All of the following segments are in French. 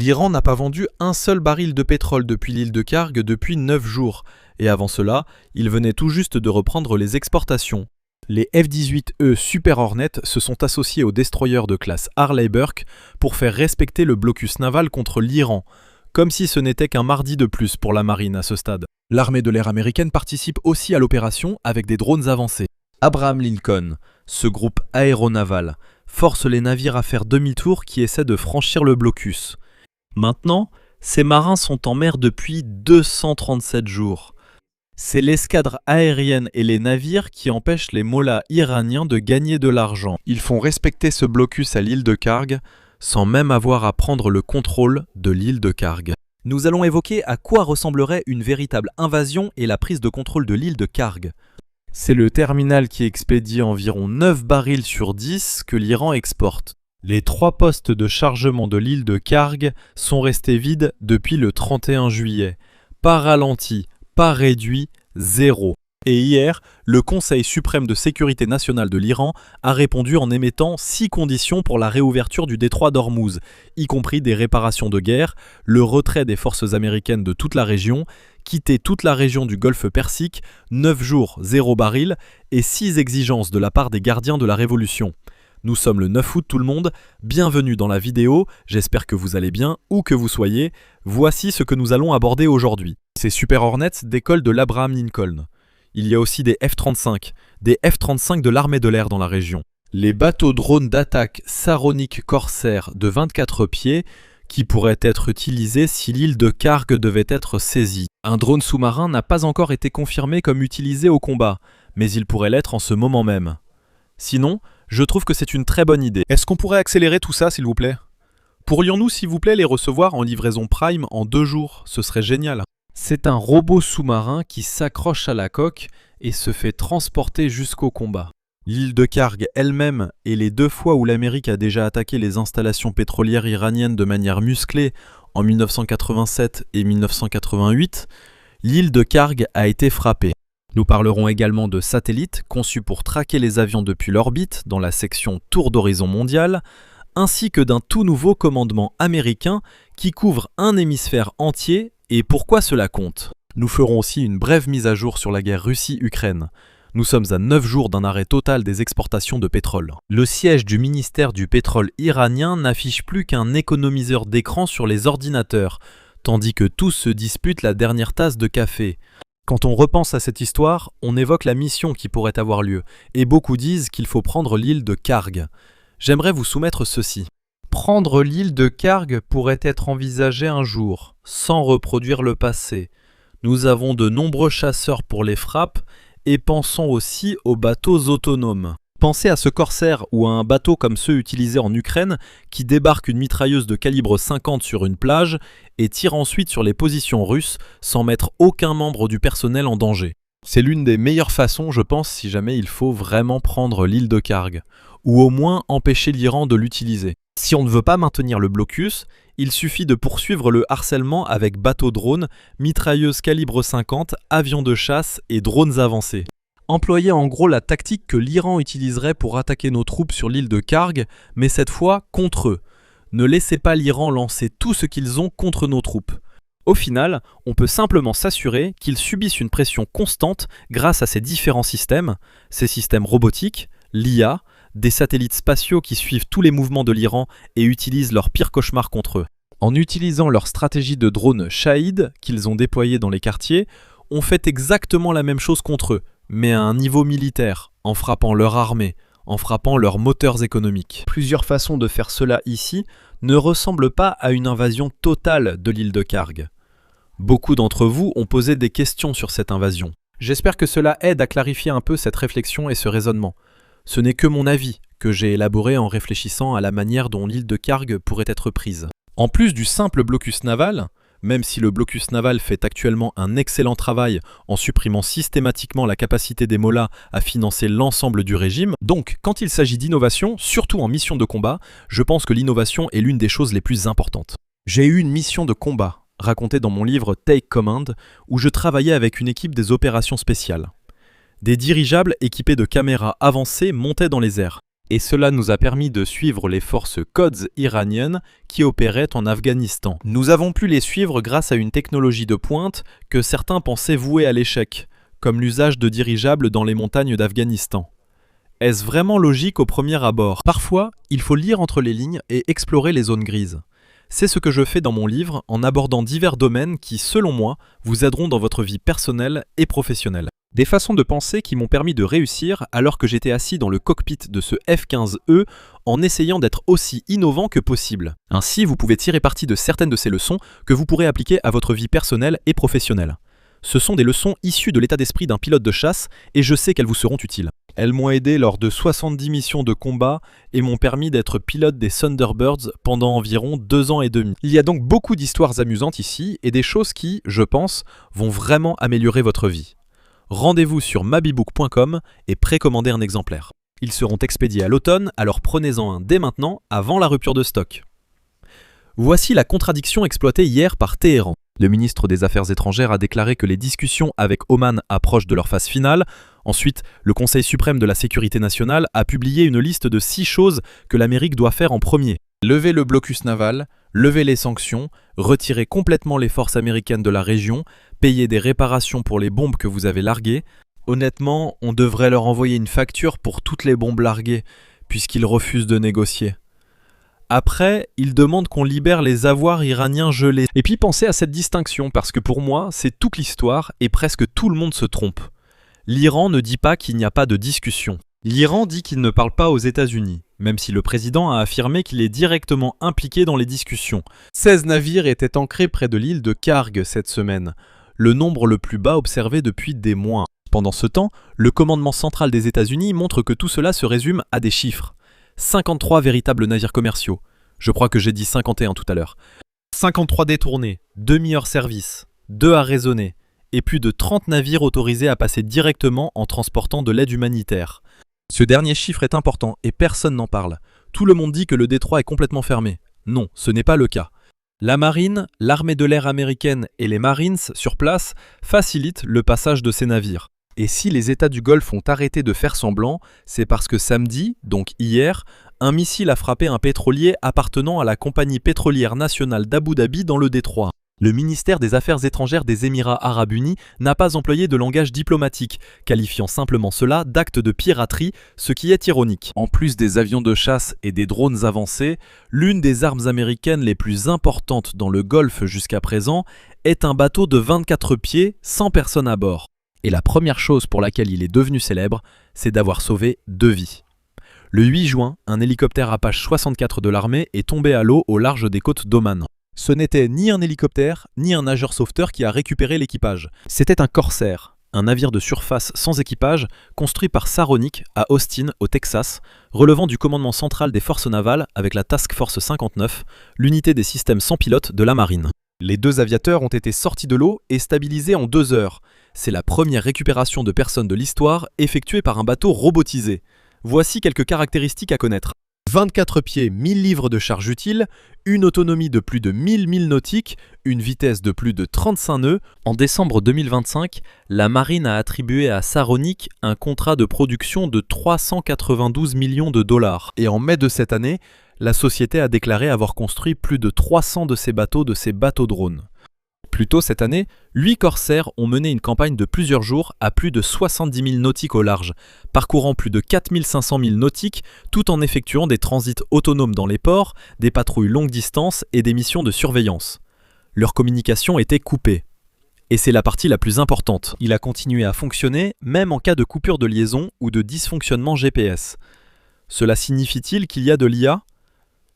L'Iran n'a pas vendu un seul baril de pétrole depuis l'île de Karg depuis 9 jours, et avant cela, il venait tout juste de reprendre les exportations. Les F-18E Super Hornet se sont associés aux destroyers de classe Harley-Burke pour faire respecter le blocus naval contre l'Iran, comme si ce n'était qu'un mardi de plus pour la marine à ce stade. L'armée de l'air américaine participe aussi à l'opération avec des drones avancés. Abraham Lincoln, ce groupe aéronaval, force les navires à faire demi-tour qui essaient de franchir le blocus. Maintenant, ces marins sont en mer depuis 237 jours. C'est l'escadre aérienne et les navires qui empêchent les mollahs iraniens de gagner de l'argent. Ils font respecter ce blocus à l'île de Karg sans même avoir à prendre le contrôle de l'île de Karg. Nous allons évoquer à quoi ressemblerait une véritable invasion et la prise de contrôle de l'île de Karg. C'est le terminal qui expédie environ 9 barils sur 10 que l'Iran exporte. Les 3 postes de chargement de l'île de Karg sont restés vides depuis le 31 juillet. Pas ralenti, pas réduit, zéro. Et hier, le Conseil suprême de sécurité nationale de l'Iran a répondu en émettant 6 conditions pour la réouverture du détroit d'Ormuz, y compris des réparations de guerre, le retrait des forces américaines de toute la région, quitter toute la région du Golfe Persique, 9 jours, 0 baril, et 6 exigences de la part des gardiens de la Révolution. Nous sommes le 9 août tout le monde, bienvenue dans la vidéo, j'espère que vous allez bien, où que vous soyez. Voici ce que nous allons aborder aujourd'hui. Ces Super Hornets décollent de l'Abraham Lincoln. Il y a aussi des F-35 de l'armée de l'air dans la région. Les bateaux drones d'attaque Saronic Corsair de 24 pieds qui pourraient être utilisés si l'île de Karg devait être saisie. Un drone sous-marin n'a pas encore été confirmé comme utilisé au combat, mais il pourrait l'être en ce moment même. Sinon, je trouve que c'est une très bonne idée. Est-ce qu'on pourrait accélérer tout ça, s'il vous plaît? Pourrions-nous, s'il vous plaît, les recevoir en livraison Prime en 2 jours? Ce serait génial. C'est un robot sous-marin qui s'accroche à la coque et se fait transporter jusqu'au combat. L'île de Karg elle-même et les 2 fois où l'Amérique a déjà attaqué les installations pétrolières iraniennes de manière musclée en 1987 et 1988, l'île de Karg a été frappée. Nous parlerons également de satellites conçus pour traquer les avions depuis l'orbite dans la section Tour d'horizon mondial, ainsi que d'un tout nouveau commandement américain qui couvre un hémisphère entier et pourquoi cela compte. Nous ferons aussi une brève mise à jour sur la guerre Russie-Ukraine. Nous sommes à 9 jours d'un arrêt total des exportations de pétrole. Le siège du ministère du pétrole iranien n'affiche plus qu'un économiseur d'écran sur les ordinateurs, tandis que tous se disputent la dernière tasse de café. Quand on repense à cette histoire, on évoque la mission qui pourrait avoir lieu, et beaucoup disent qu'il faut prendre l'île de Karg. J'aimerais vous soumettre ceci. Prendre l'île de Karg pourrait être envisagé un jour, sans reproduire le passé. Nous avons de nombreux chasseurs pour les frappes, et pensons aussi aux bateaux autonomes. Pensez à ce corsaire ou à un bateau comme ceux utilisés en Ukraine qui débarque une mitrailleuse de calibre 50 sur une plage et tire ensuite sur les positions russes sans mettre aucun membre du personnel en danger. C'est l'une des meilleures façons, je pense, si jamais il faut vraiment prendre l'île de Karg, ou au moins empêcher l'Iran de l'utiliser. Si on ne veut pas maintenir le blocus, il suffit de poursuivre le harcèlement avec bateaux-drones, mitrailleuses calibre 50, avions de chasse et drones avancés. Employer en gros la tactique que l'Iran utiliserait pour attaquer nos troupes sur l'île de Karg, mais cette fois contre eux. Ne laissez pas l'Iran lancer tout ce qu'ils ont contre nos troupes. Au final, on peut simplement s'assurer qu'ils subissent une pression constante grâce à ces différents systèmes, ces systèmes robotiques, l'IA, des satellites spatiaux qui suivent tous les mouvements de l'Iran et utilisent leurs pires cauchemars contre eux. En utilisant leur stratégie de drone Shahid qu'ils ont déployée dans les quartiers, on fait exactement la même chose contre eux, mais à un niveau militaire, en frappant leur armée, en frappant leurs moteurs économiques. Plusieurs façons de faire cela ici ne ressemblent pas à une invasion totale de l'île de Karg. Beaucoup d'entre vous ont posé des questions sur cette invasion. J'espère que cela aide à clarifier un peu cette réflexion et ce raisonnement. Ce n'est que mon avis que j'ai élaboré en réfléchissant à la manière dont l'île de Karg pourrait être prise. En plus du simple blocus naval, même si le blocus naval fait actuellement un excellent travail en supprimant systématiquement la capacité des mollahs à financer l'ensemble du régime, donc quand il s'agit d'innovation, surtout en mission de combat, je pense que l'innovation est l'une des choses les plus importantes. J'ai eu une mission de combat, racontée dans mon livre Take Command, où je travaillais avec une équipe des opérations spéciales. Des dirigeables équipés de caméras avancées montaient dans les airs. et cela nous a permis de suivre les forces Quds iraniennes qui opéraient en Afghanistan. Nous avons pu les suivre grâce à une technologie de pointe que certains pensaient vouée à l'échec, comme l'usage de dirigeables dans les montagnes d'Afghanistan. Est-ce vraiment logique au premier abord? Parfois, il faut lire entre les lignes et explorer les zones grises. C'est ce que je fais dans mon livre en abordant divers domaines qui, selon moi, vous aideront dans votre vie personnelle et professionnelle. Des façons de penser qui m'ont permis de réussir alors que j'étais assis dans le cockpit de ce F-15E en essayant d'être aussi innovant que possible. Ainsi, vous pouvez tirer parti de certaines de ces leçons que vous pourrez appliquer à votre vie personnelle et professionnelle. Ce sont des leçons issues de l'état d'esprit d'un pilote de chasse et je sais qu'elles vous seront utiles. Elles m'ont aidé lors de 70 missions de combat et m'ont permis d'être pilote des Thunderbirds pendant environ 2 ans et demi. Il y a donc beaucoup d'histoires amusantes ici et des choses qui, je pense, vont vraiment améliorer votre vie. Rendez-vous sur mabibook.com et précommandez un exemplaire. Ils seront expédiés à l'automne, alors prenez-en un dès maintenant, avant la rupture de stock. Voici la contradiction exploitée hier par Téhéran. Le ministre des Affaires étrangères a déclaré que les discussions avec Oman approchent de leur phase finale. Ensuite, le Conseil suprême de la sécurité nationale a publié une liste de 6 choses que l'Amérique doit faire en premier. Lever le blocus naval, lever les sanctions, retirer complètement les forces américaines de la région, payer des réparations pour les bombes que vous avez larguées. Honnêtement, on devrait leur envoyer une facture pour toutes les bombes larguées, puisqu'ils refusent de négocier. Après, ils demandent qu'on libère les avoirs iraniens gelés. Et puis pensez à cette distinction, parce que pour moi, c'est toute l'histoire et presque tout le monde se trompe. L'Iran ne dit pas qu'il n'y a pas de discussion. L'Iran dit qu'il ne parle pas aux États-Unis, même si le président a affirmé qu'il est directement impliqué dans les discussions. 16 navires étaient ancrés près de l'île de Kharg cette semaine, le nombre le plus bas observé depuis des mois. Pendant ce temps, le commandement central des États-Unis montre que tout cela se résume à des chiffres. 53 véritables navires commerciaux. Je crois que j'ai dit 51 tout à l'heure. 53 détournés, 2 mis hors service, 2 arraisonnés, et plus de 30 navires autorisés à passer directement en transportant de l'aide humanitaire. Ce dernier chiffre est important et personne n'en parle. Tout le monde dit que le détroit est complètement fermé. Non, ce n'est pas le cas. La marine, l'armée de l'air américaine et les Marines sur place facilitent le passage de ces navires. Et si les États du Golfe ont arrêté de faire semblant, c'est parce que samedi, donc hier, un missile a frappé un pétrolier appartenant à la compagnie pétrolière nationale d'Abu Dhabi dans le détroit. Le ministère des Affaires étrangères des Émirats arabes unis n'a pas employé de langage diplomatique, qualifiant simplement cela d'acte de piraterie, ce qui est ironique. En plus des avions de chasse et des drones avancés, l'une des armes américaines les plus importantes dans le Golfe jusqu'à présent est un bateau de 24 pieds sans personne à bord. Et la première chose pour laquelle il est devenu célèbre, c'est d'avoir sauvé 2 vies. Le 8 juin, un hélicoptère Apache 64 de l'armée est tombé à l'eau au large des côtes d'Oman. Ce n'était ni un hélicoptère, ni un nageur sauveteur qui a récupéré l'équipage. C'était un Corsair, un navire de surface sans équipage, construit par Saronic à Austin, au Texas, relevant du commandement central des forces navales avec la Task Force 59, l'unité des systèmes sans pilote de la marine. Les 2 aviateurs ont été sortis de l'eau et stabilisés en 2 heures. C'est la première récupération de personnes de l'histoire effectuée par un bateau robotisé. Voici quelques caractéristiques à connaître. 24 pieds, 1000 livres de charge utile, une autonomie de plus de 1000 milles nautiques, une vitesse de plus de 35 nœuds. En décembre 2025, la marine a attribué à Saronic un contrat de production de 392 millions de dollars. Et en mai de cette année, la société a déclaré avoir construit plus de 300 de ces bateaux-drones. Plus tôt cette année, 8 corsaires ont mené une campagne de plusieurs jours à plus de 70 000 nautiques au large, parcourant plus de 4 500 milles nautiques tout en effectuant des transits autonomes dans les ports, des patrouilles longue distance et des missions de surveillance. Leur communication était coupée. Et c'est la partie la plus importante. Il a continué à fonctionner même en cas de coupure de liaison ou de dysfonctionnement GPS. Cela signifie-t-il qu'il y a de l'IA ?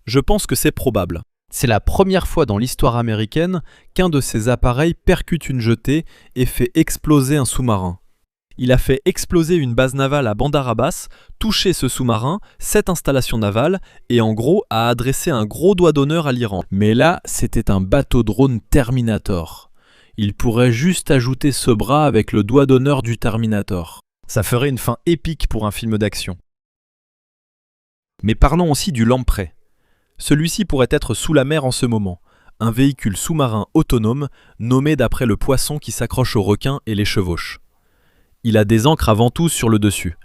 Je pense que c'est probable. C'est la première fois dans l'histoire américaine qu'un de ces appareils percute une jetée et fait exploser un sous-marin. Il a fait exploser une base navale à Bandar Abbas, touché ce sous-marin, cette installation navale, et en gros a adressé un gros doigt d'honneur à l'Iran. Mais là, c'était un bateau-drone Terminator. Il pourrait juste ajouter ce bras avec le doigt d'honneur du Terminator. Ça ferait une fin épique pour un film d'action. Mais parlons aussi du Lamprey. Celui-ci pourrait être sous la mer en ce moment, un véhicule sous-marin autonome nommé d'après le poisson qui s'accroche aux requins et les chevauche. Il a des ancres à ventouse sur le dessus.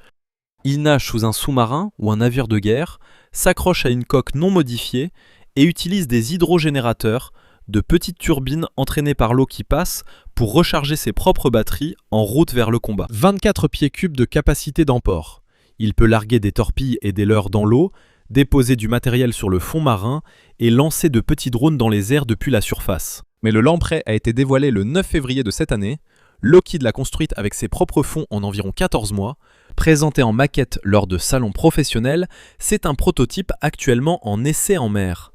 Il nage sous un sous-marin ou un navire de guerre, s'accroche à une coque non modifiée et utilise des hydrogénérateurs, de petites turbines entraînées par l'eau qui passe pour recharger ses propres batteries en route vers le combat. 24 pieds cubes de capacité d'emport. Il peut larguer des torpilles et des leurres dans l'eau, déposer du matériel sur le fond marin et lancer de petits drones dans les airs depuis la surface. Mais le Lamprey a été dévoilé le 9 février de cette année. Lockheed l'a construite avec ses propres fonds en environ 14 mois. Présenté en maquette lors de salons professionnels, c'est un prototype actuellement en essai en mer.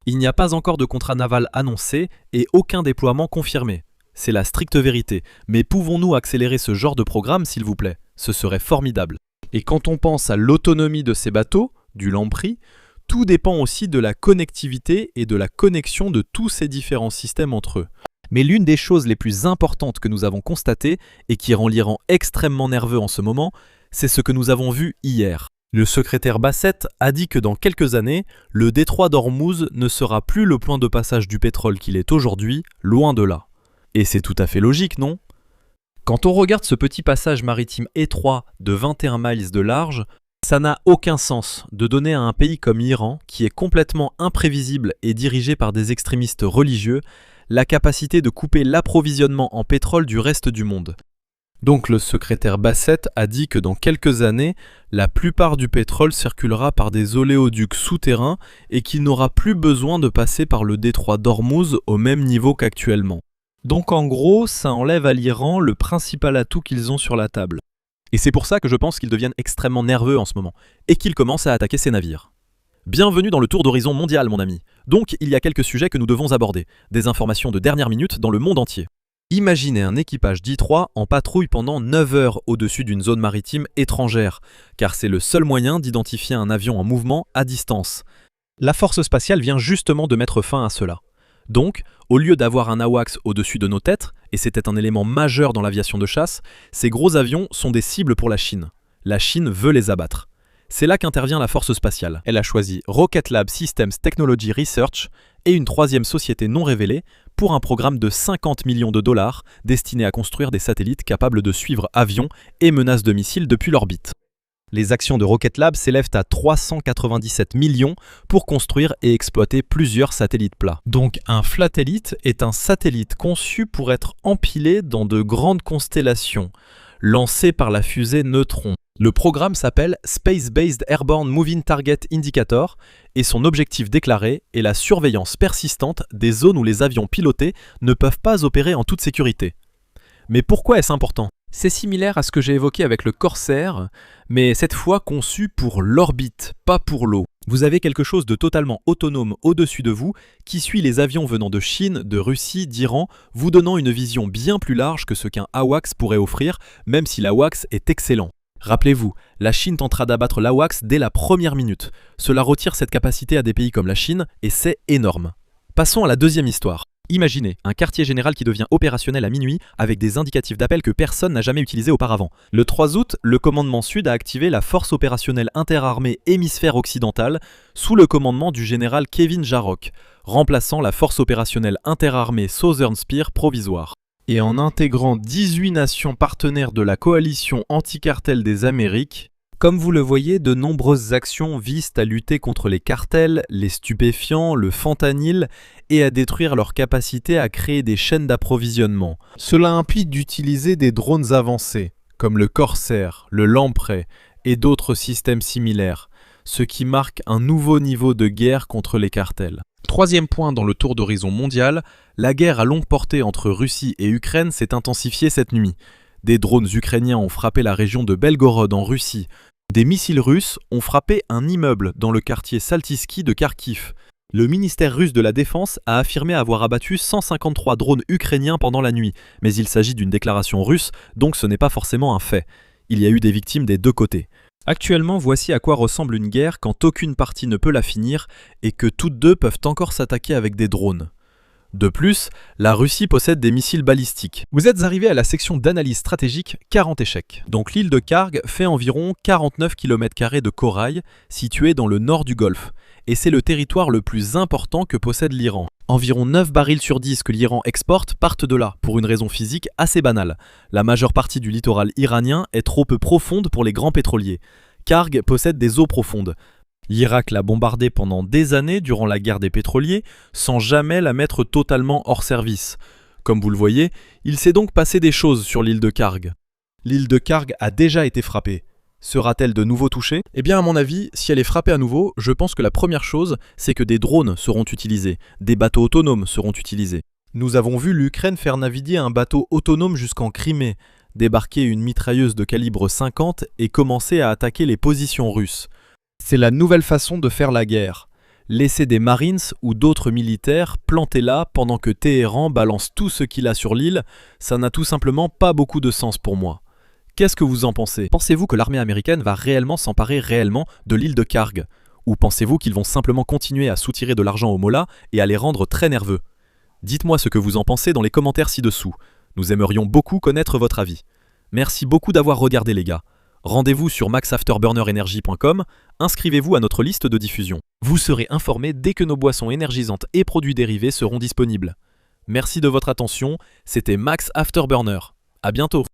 Il n'y a pas encore de contrat naval annoncé et aucun déploiement confirmé. C'est la stricte vérité, mais pouvons-nous accélérer ce genre de programme s'il vous plaît? Ce serait formidable. Et quand on pense à l'autonomie de ces bateaux, du Lamprey, tout dépend aussi de la connectivité et de la connexion de tous ces différents systèmes entre eux. Mais l'une des choses les plus importantes que nous avons constatées et qui rend l'Iran extrêmement nerveux en ce moment, c'est ce que nous avons vu hier. Le secrétaire Bassett a dit que dans quelques années, le détroit d'Ormuz ne sera plus le point de passage du pétrole qu'il est aujourd'hui, loin de là. Et c'est tout à fait logique, non? Quand on regarde ce petit passage maritime étroit de 21 miles de large, ça n'a aucun sens de donner à un pays comme l'Iran, qui est complètement imprévisible et dirigé par des extrémistes religieux, la capacité de couper l'approvisionnement en pétrole du reste du monde. Donc le secrétaire Bassett a dit que dans quelques années, la plupart du pétrole circulera par des oléoducs souterrains et qu'il n'aura plus besoin de passer par le détroit d'Ormuz au même niveau qu'actuellement. Donc en gros, ça enlève à l'Iran le principal atout qu'ils ont sur la table. Et c'est pour ça que je pense qu'ils deviennent extrêmement nerveux en ce moment, et qu'ils commencent à attaquer ces navires. Bienvenue dans le tour d'horizon mondial, mon ami. Donc il y a quelques sujets que nous devons aborder, des informations de dernière minute dans le monde entier. Imaginez un équipage d'I-3 en patrouille pendant 9 heures au-dessus d'une zone maritime étrangère, car c'est le seul moyen d'identifier un avion en mouvement à distance. La force spatiale vient justement de mettre fin à cela. Donc, au lieu d'avoir un AWACS au-dessus de nos têtes, et c'était un élément majeur dans l'aviation de chasse, ces gros avions sont des cibles pour la Chine. La Chine veut les abattre. C'est là qu'intervient la force spatiale. Elle a choisi Rocket Lab Systems Technology Research et une troisième société non révélée pour un programme de 50 millions de dollars destiné à construire des satellites capables de suivre avions et menaces de missiles depuis l'orbite. Les actions de Rocket Lab s'élèvent à 397 millions pour construire et exploiter plusieurs satellites plats. Donc un flatellite est un satellite conçu pour être empilé dans de grandes constellations, lancé par la fusée Neutron. Le programme s'appelle Space-Based Airborne Moving Target Indicator et son objectif déclaré est la surveillance persistante des zones où les avions pilotés ne peuvent pas opérer en toute sécurité. Mais pourquoi est-ce important ? C'est similaire à ce que j'ai évoqué avec le Corsair, mais cette fois conçu pour l'orbite, pas pour l'eau. Vous avez quelque chose de totalement autonome au-dessus de vous qui suit les avions venant de Chine, de Russie, d'Iran, vous donnant une vision bien plus large que ce qu'un AWACS pourrait offrir, même si l'AWACS est excellent. Rappelez-vous, la Chine tentera d'abattre l'AWACS dès la première minute. Cela retire cette capacité à des pays comme la Chine et c'est énorme. Passons à la deuxième histoire. Imaginez un quartier général qui devient opérationnel à minuit avec des indicatifs d'appel que personne n'a jamais utilisés auparavant. Le 3 août, le commandement Sud a activé la force opérationnelle interarmée hémisphère occidental sous le commandement du général Kevin Jarrok, remplaçant la force opérationnelle interarmée Southern Spear provisoire. Et en intégrant 18 nations partenaires de la coalition anti-cartel des Amériques, comme vous le voyez, de nombreuses actions visent à lutter contre les cartels, les stupéfiants, le fentanyl et à détruire leur capacité à créer des chaînes d'approvisionnement. Cela implique d'utiliser des drones avancés, comme le Corsair, le Lamprey et d'autres systèmes similaires, ce qui marque un nouveau niveau de guerre contre les cartels. Troisième point dans le tour d'horizon mondial, la guerre à longue portée entre Russie et Ukraine s'est intensifiée cette nuit. Des drones ukrainiens ont frappé la région de Belgorod en Russie. Des missiles russes ont frappé un immeuble dans le quartier Saltysky de Kharkiv. Le ministère russe de la Défense a affirmé avoir abattu 153 drones ukrainiens pendant la nuit, mais il s'agit d'une déclaration russe, donc ce n'est pas forcément un fait. Il y a eu des victimes des deux côtés. Actuellement, voici à quoi ressemble une guerre quand aucune partie ne peut la finir et que toutes deux peuvent encore s'attaquer avec des drones. De plus, la Russie possède des missiles balistiques. Vous êtes arrivé à la section d'analyse stratégique 40 échecs. Donc l'île de Karg fait environ 49 km² de corail, situé dans le nord du Golfe. Et c'est le territoire le plus important que possède l'Iran. Environ 9 barils sur 10 que l'Iran exporte partent de là, pour une raison physique assez banale. La majeure partie du littoral iranien est trop peu profonde pour les grands pétroliers. Karg possède des eaux profondes. L'Irak l'a bombardée pendant des années durant la guerre des pétroliers, sans jamais la mettre totalement hors service. Comme vous le voyez, il s'est donc passé des choses sur l'île de Karg. L'île de Karg a déjà été frappée. Sera-t-elle de nouveau touchée? Eh bien, à mon avis, si elle est frappée à nouveau, je pense que la première chose, c'est que des drones seront utilisés, des bateaux autonomes seront utilisés. Nous avons vu l'Ukraine faire naviguer un bateau autonome jusqu'en Crimée, débarquer une mitrailleuse de calibre 50 et commencer à attaquer les positions russes. C'est la nouvelle façon de faire la guerre. Laisser des Marines ou d'autres militaires plantés là pendant que Téhéran balance tout ce qu'il a sur l'île, ça n'a tout simplement pas beaucoup de sens pour moi. Qu'est-ce que vous en pensez? Pensez-vous que l'armée américaine va réellement s'emparer de l'île de Karg? Ou pensez-vous qu'ils vont simplement continuer à soutirer de l'argent aux mollahs et à les rendre très nerveux? Dites-moi ce que vous en pensez dans les commentaires ci-dessous. Nous aimerions beaucoup connaître votre avis. Merci beaucoup d'avoir regardé les gars. Rendez-vous sur maxafterburnerenergy.com, inscrivez-vous à notre liste de diffusion. Vous serez informé dès que nos boissons énergisantes et produits dérivés seront disponibles. Merci de votre attention, c'était Max Afterburner. À bientôt.